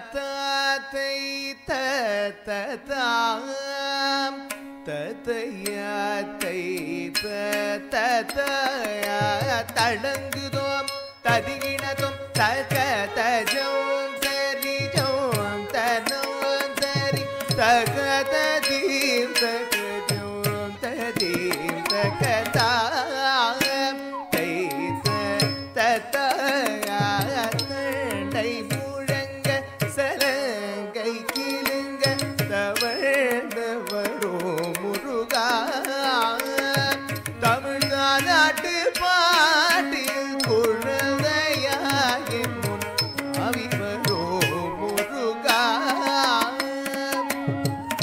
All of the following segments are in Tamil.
தத்தை தத்தாம் தத்தையாத்தை தடங்குதோம் ததிகிணதும் தகதஜம் தரிஜம் தனம் தரி தகததீம் தகஜம் ததீம் தகதாம் தைத்த தத்தண்டை முழங்க சலங்கை கிளுங்க தவழ்ந்து வரும் முருகா தமிழ்நாட்டு பாட்டில் குழந்தையாகி முன் அவி வரும் முருகா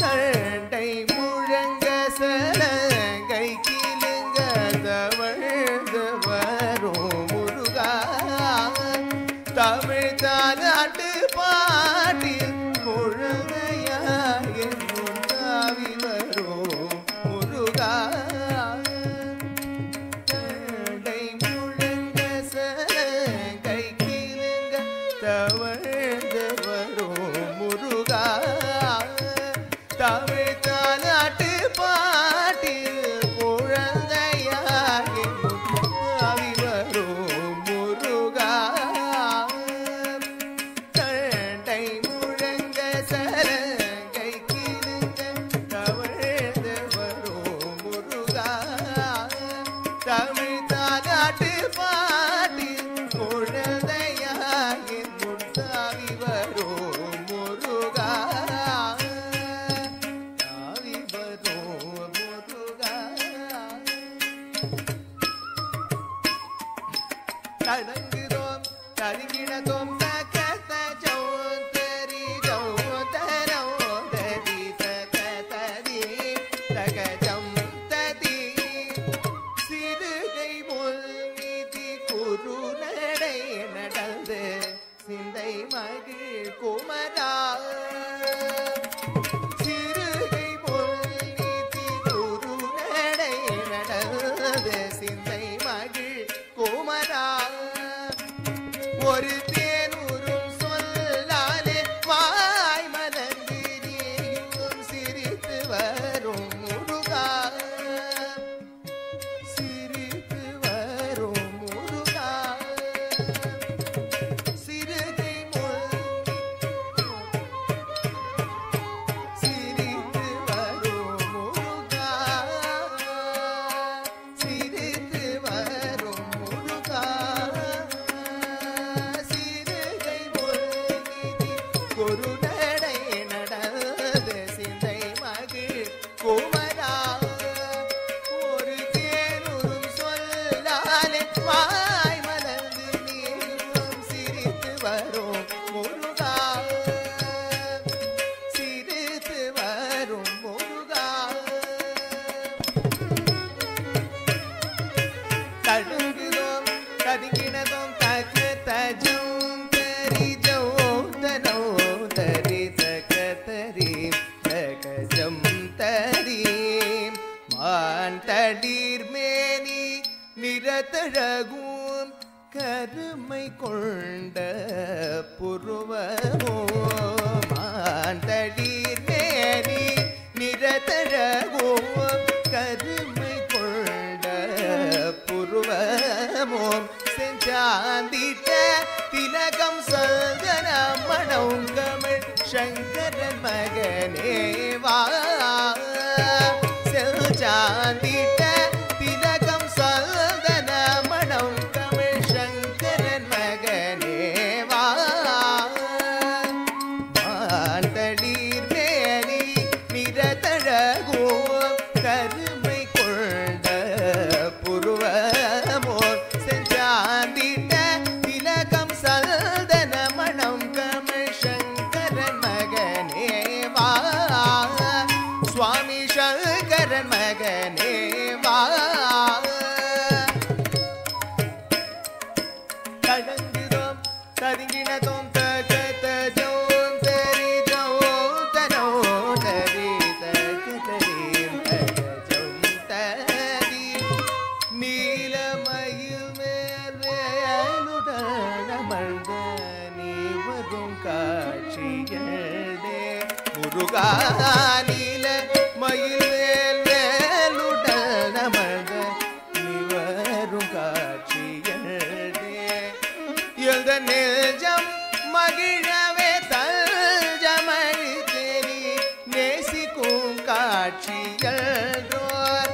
தண்டை முழங்க சலங்கை கிளுங்க தவழ்ந்து வரும் முருகா தமிழ்நாட்டு பாட்டில் குழந்தையாகி முன் அவி வரும் முருகா தண்டை முழங்க சலங்கை கிளுங்க தவழ்ந்து வரும் முருகா தமிழ்நாட்டு பாட்டில் குழந்தையாகி முன்னாவி வரும் முருகா தண்டை முழங்க சலங்கை கிளுங்க தவழ்ந்து வரும் முருகா தமிழ்நாட்டு பாட்டில் குழந்தையாகி முன்னாவி வரும் முருகா ஆவி வரும் முருகா தடங்குதோம் தரிகிணதோம் தகதஜம் தரிஜம் தரம் தரி தகததி தகஜம் ததி சிறுகை முல்நிதி குரு நடை நடந்து சிந்தை மகிழ் குமரா சிறுகை முல்நிதி குரு நடை நடந்து சிந்தை மகிழ் குமரா ஒரு தேனூரும் சொல்லாலே வாய் மலர்ந்து நீயும் சிரித்து வரும் முருகா சிரித்து வரும் முருகா சிறுகை முல்நிதி சிரித்து வரும் முருகா சிரித்து வரும் முருகா சிறுகை முல்நிதி குரு நடை நடந்து சிந்தை மகிழ் குமரா ஒரு தேனூரும் சொல்லாலே வாய் மலர்ந்து நீயும் சிரித்து வரும் முருகா சிரித்து வரும் முருகா தடுங்குதோம் தடுங்கினதோம் தகதஜம் தரிஜம் தனோ தரி தகதரி தகஜம் தரீம் மான் தடீர் மேனி நிறத்தழகும் கருமை கொண்ட புருவமோ மான் தடீர் மேனி நிறத்தழகும் கருமை கொண்ட புருவமோம் செஞ்சாந்திட்ட திலகம் சந்தன மணம் கமிழ் சங்கரன் மகனே வா செஞ்சாந்திட்ட திலகம் சந்தன மணம் கமிழ் சங்கரன் மகனே வா மாந்தளீர் மேனி நிறத்தழகோ கருமை கொண்ட புருவமோர் செஞ்சாந்திட்ட திலகம் சல்தன மணம் கமிழ் சங்கரன் மகனே வா சுவாமி சங்கரன் மகனே வா தடங்குதோம் ததுங்கினதோம் தகதஜோம் தரிஜோம் தனோ தரி தகதரீம் தகஜம் தரி நீலமயில் மேல் வேலுடன் அமர்ந்த நீ நீல மயில் வேல் வேலுடல் நமத நிவரும் காட்சியல்தே எழுத நெஞ்சம் மகிழவே தஞ்சமழி தேனி நேசிக்கும் காட்சியல்தோர்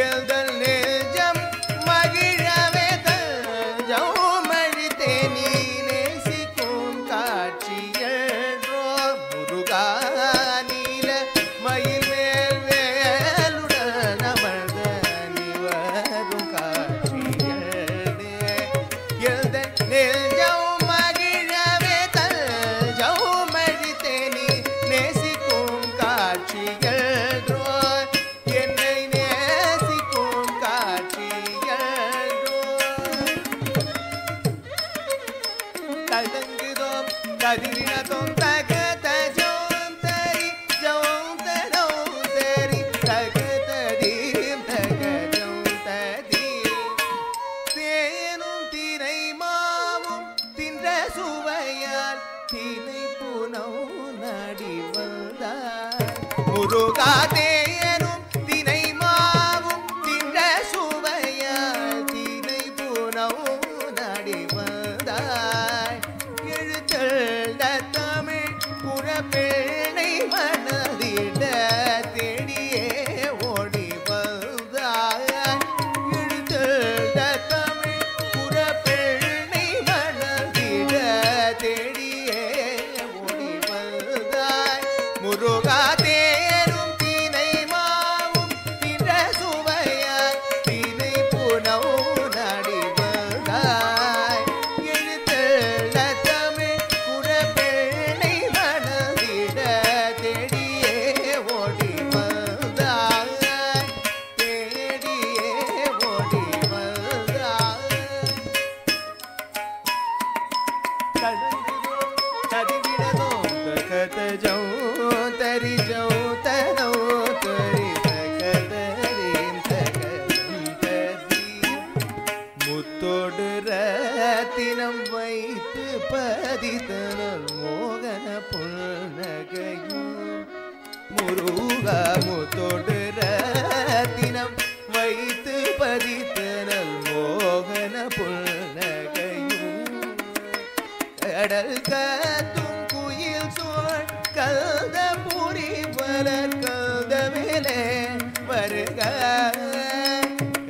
எழுதல் நெஞ்சம் மகிழவே தஞ்சமழி தேனி நேசிக்கும் காட்சியல்தோர் முருகா நீல மயில் வேல் வேலுடன் அமர்ந்த நிவரும் காட்சியல்தே எழுத நெஞ்சம் மகிழவே தஞ்சமழி தேனி நேசிக்கும் காட்சியல்தோர் என்னை நேசிக்கும் காட்சியல்தோர் ததங்குதோம் ததிரினதோம் தகத ஜோந்தரி ஜோந்தரி தகததீம் தகஜோந்ததி தேனும் தினை மாவும் தின்ற சுவையால் தினை புனவு நடி வந்தார் முருகா தேனும் தினை மாவும் தின்ற சுவையால் தினை புனவு நடி வந்தாய் எழுத்தெழுந்த தமிழ் புறப்பேணை மனதிட தேடியே ஓடி வந்தாய் எழுத்தெழுந்த தமிழ் புறப்பேணை மனதிட தேடியே ஓடி வந்தாய் முருகா தேரும் தினை மாவும் தின்ற சுவையாய் தினை புனவு நடி வந்தாய் எழுத்தெழுந்த தமிழ் புறப்பேணை மனதிட தேடியே ஓடி வந்தாய் தேடியே ஓடி வந்தாய் ததிவிடதோ தகத ஜௌதரி ஜௌதனோ தரி தகதரீம் தகதரி முத்தோடு ரத்தினம் வைத்து பதித்தனல் மோகன புன்னகையும் முருகா முத்தோடு ரத்தினம் வைத்து பதித்தனல் மோகன புன்னகையும் கடல் காத்தும் குயில் சோழ் கல்த புரி வளர் கல்த மேலே வருக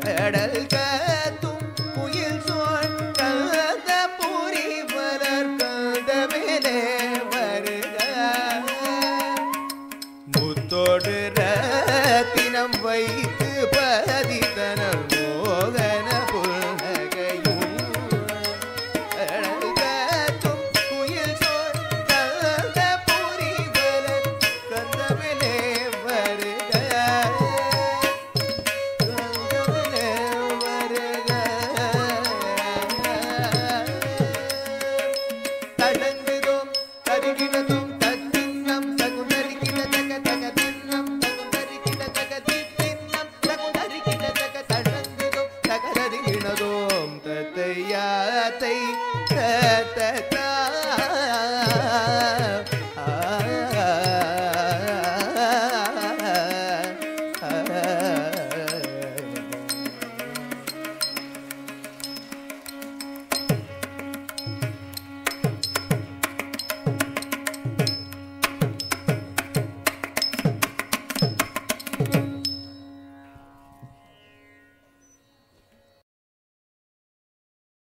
கடல் காத்தும் குயில் சோழ் கல்த புரி வளர் கல்த மேலே வருக முத்தோடு